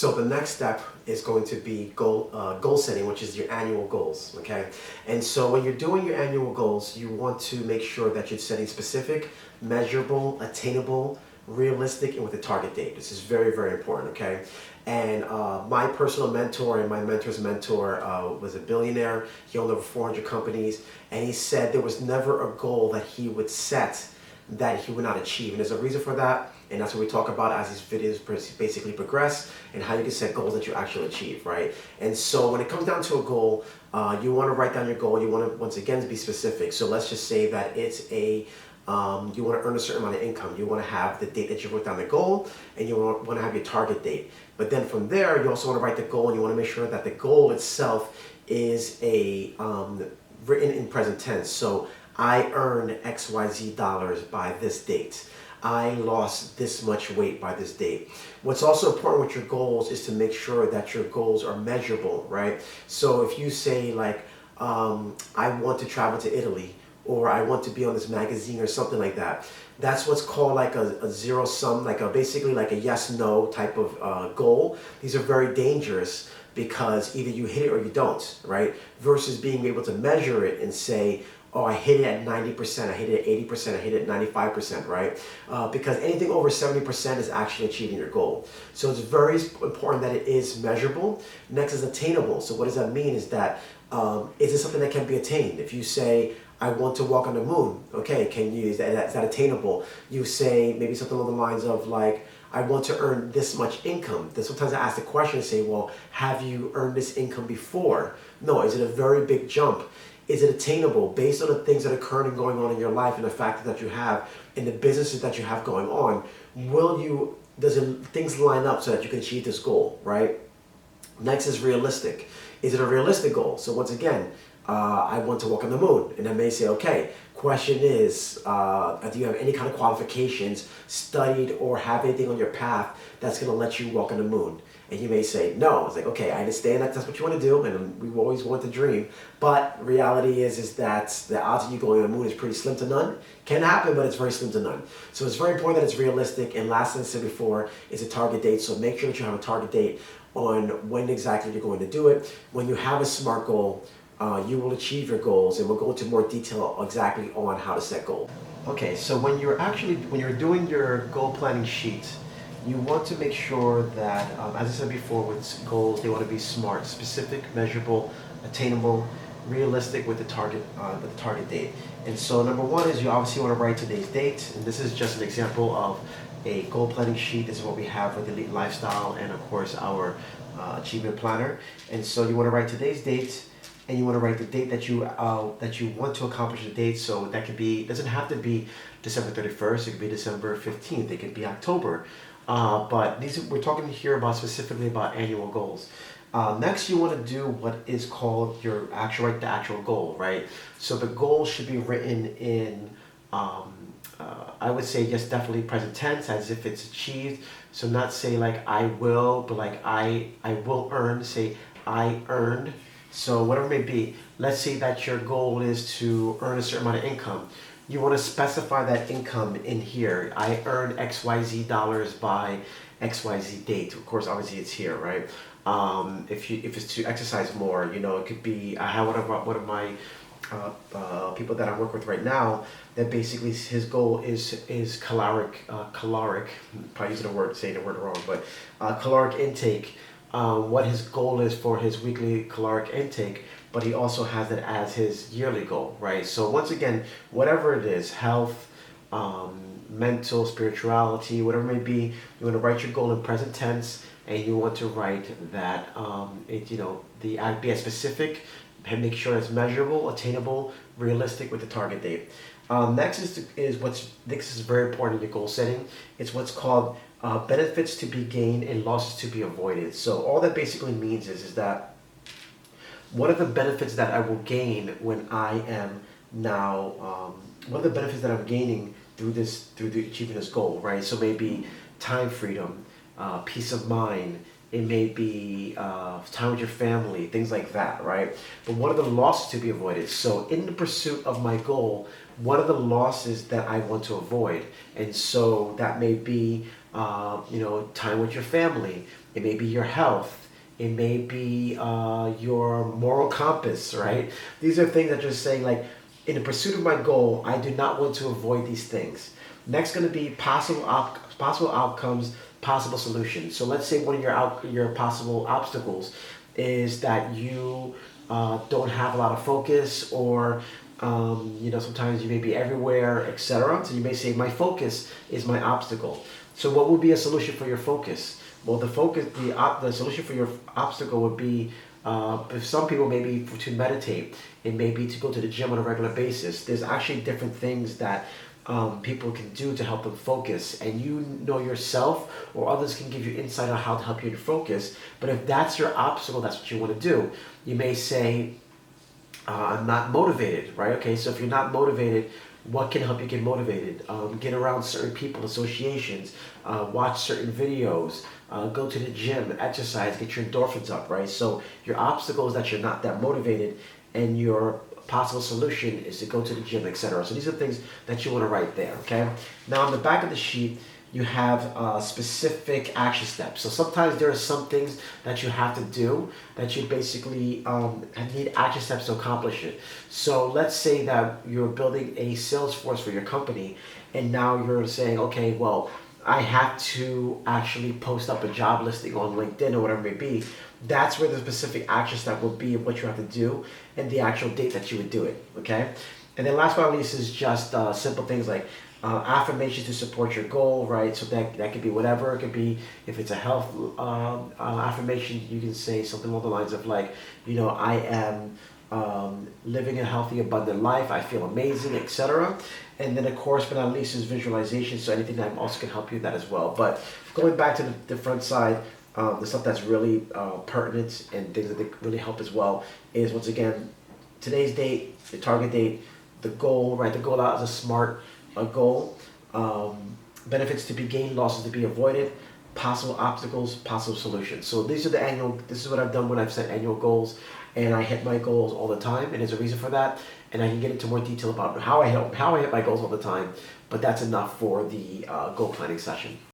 So the next step is going to be goal setting, which is your annual goals, okay? And so when you're doing your annual goals, you want to make sure that you're setting specific, measurable, attainable, realistic, and with a target date. This is very, very important, okay? And my personal mentor and my mentor's mentor was a billionaire. He owned over 400 companies, and he said there was never a goal that he would set that he would not achieve. And there's a reason for that, and that's what we talk about as these videos basically progress, and how you can set goals that you actually achieve, right? And so when it comes down to a goal, you want to write down your goal. You want to, once again, be specific. So let's just say that it's a you want to earn a certain amount of income. You want to have the date that you wrote down the goal, and you want to have your target date. But then from there, you also want to write the goal, and you want to make sure that the goal itself is a written in present tense. So I earned XYZ dollars by this date. I lost this much weight by this date. What's also important with your goals is to make sure that your goals are measurable, right? So if you say like, I want to travel to Italy, or I want to be on this magazine or something like that, that's what's called like a zero sum, like basically like a yes no type of goal. These are very dangerous because either you hit it or you don't, right? Versus being able to measure it and say, oh, I hit it at 90%, I hit it at 80%, I hit it at 95%, right? Because anything over 70% is actually achieving your goal. So it's very important that it is measurable. Next is attainable. So what does that mean is that, is it something that can be attained? If you say, I want to walk on the moon, okay, can you, is that attainable? You say maybe something along the lines of like, I want to earn this much income. Then sometimes I ask the question and say, well, have you earned this income before? No, is it a very big jump? Is it attainable based on the things that are currently going on in your life and the factors that you have and the businesses that you have going on? Does things line up so that you can achieve this goal, right? Next is realistic. Is it a realistic goal? So once again, I want to walk on the moon. And I may say, okay, question is, do you have any kind of qualifications, studied, or have anything on your path that's going to let you walk on the moon? And you may say, no. It's like, okay, I understand that that's what you want to do, and we always want to dream. But reality is that the odds of you going on the moon is pretty slim to none. Can happen, but it's very slim to none. So it's very important that it's realistic. And last, as I said before, is a target date. So make sure that you have a target date on when exactly you're going to do it. When you have a SMART goal, you will achieve your goals, and we'll go into more detail exactly on how to set goals. Okay, so when you're doing your goal planning sheet, you want to make sure that, as I said before, with goals, they want to be SMART: specific, measurable, attainable, realistic with the target date. And so number one is you obviously want to write today's date, and this is just an example of a goal planning sheet. This is what we have for the Elite Lifestyle and of course our achievement planner. And so you want to write today's date, and you want to write the date that you want to accomplish the date. So that could be, doesn't have to be December 31st. It could be December 15th. It could be October. But we're talking here about specifically about annual goals. Next, you want to do what is called the actual goal, right? So the goal should be written in, I would say, yes, definitely present tense, as if it's achieved. So not say like I will, but like I will earn. Say I earned. So whatever it may be, let's say that your goal is to earn a certain amount of income. You want to specify that income in here. I earned XYZ dollars by XYZ date. Of course, obviously it's here, right? If it's to exercise more, it could be. I have one of my people that I work with right now, that basically his goal is caloric, probably saying the word wrong, but caloric intake. What his goal is for his weekly caloric intake, but he also has it as his yearly goal, right? So once again, whatever it is, health, mental, spirituality, whatever it may be, you want to write your goal in present tense, and you want to write that be as specific, and make sure it's measurable, attainable, realistic with the target date. Next this is very important in your goal setting. It's what's called benefits to be gained and losses to be avoided. So all that basically means is that what are the benefits that I will gain when I am now, what are the benefits that I'm gaining through achieving this goal, right? So maybe time freedom, peace of mind, it may be time with your family, things like that, right? But what are the losses to be avoided? So in the pursuit of my goal, what are the losses that I want to avoid? And so that may be, time with your family. it may be your health, it may be your moral compass, right? These are things that you're saying like, in the pursuit of my goal, I do not want to avoid these things. Next, going to be possible outcomes, possible solutions. So let's say one of your possible obstacles is that you don't have a lot of focus, or sometimes you may be everywhere, etc. So you may say, my focus is my obstacle. So what would be a solution for your focus? Well, the solution for your obstacle would be, if some people maybe to meditate, it may be to go to the gym on a regular basis. There's actually different things that people can do to help them focus, and you know yourself or others can give you insight on how to help you to focus. But if that's your obstacle, that's what you want to do. You may say, I'm not motivated, right? Okay, so if you're not motivated, what can help you get motivated? Get around certain people, associations, watch certain videos, go to the gym, exercise, get your endorphins up, right? So your obstacle is that you're not that motivated, and your possible solution is to go to the gym, etc. So these are things that you want to write there, okay? Now on the back of the sheet, you have specific action steps. So sometimes there are some things that you have to do that you basically need action steps to accomplish it. So let's say that you're building a sales force for your company, and now you're saying, okay, well, I have to actually post up a job listing on LinkedIn or whatever it may be. That's where the specific action step will be of what you have to do and the actual date that you would do it, okay? And then last but not least is just simple things like affirmations to support your goal, right? So that could be whatever. It could be, if it's a health affirmation, you can say something along the lines of like, I am living a healthy, abundant life. I feel amazing, etc. And then, of course, but not least, is visualization. So anything that also can help you with that as well. But going back to the front side, the stuff that's really pertinent and things that really help as well is, once again, today's date, the target date, the goal, right? The goal out is a SMART goal. Benefits to be gained, losses to be avoided, possible obstacles, possible solutions. So this is what I've done when I've set annual goals, and I hit my goals all the time, and there's a reason for that, and I can get into more detail about how I hit my goals all the time, but that's enough for the goal planning session.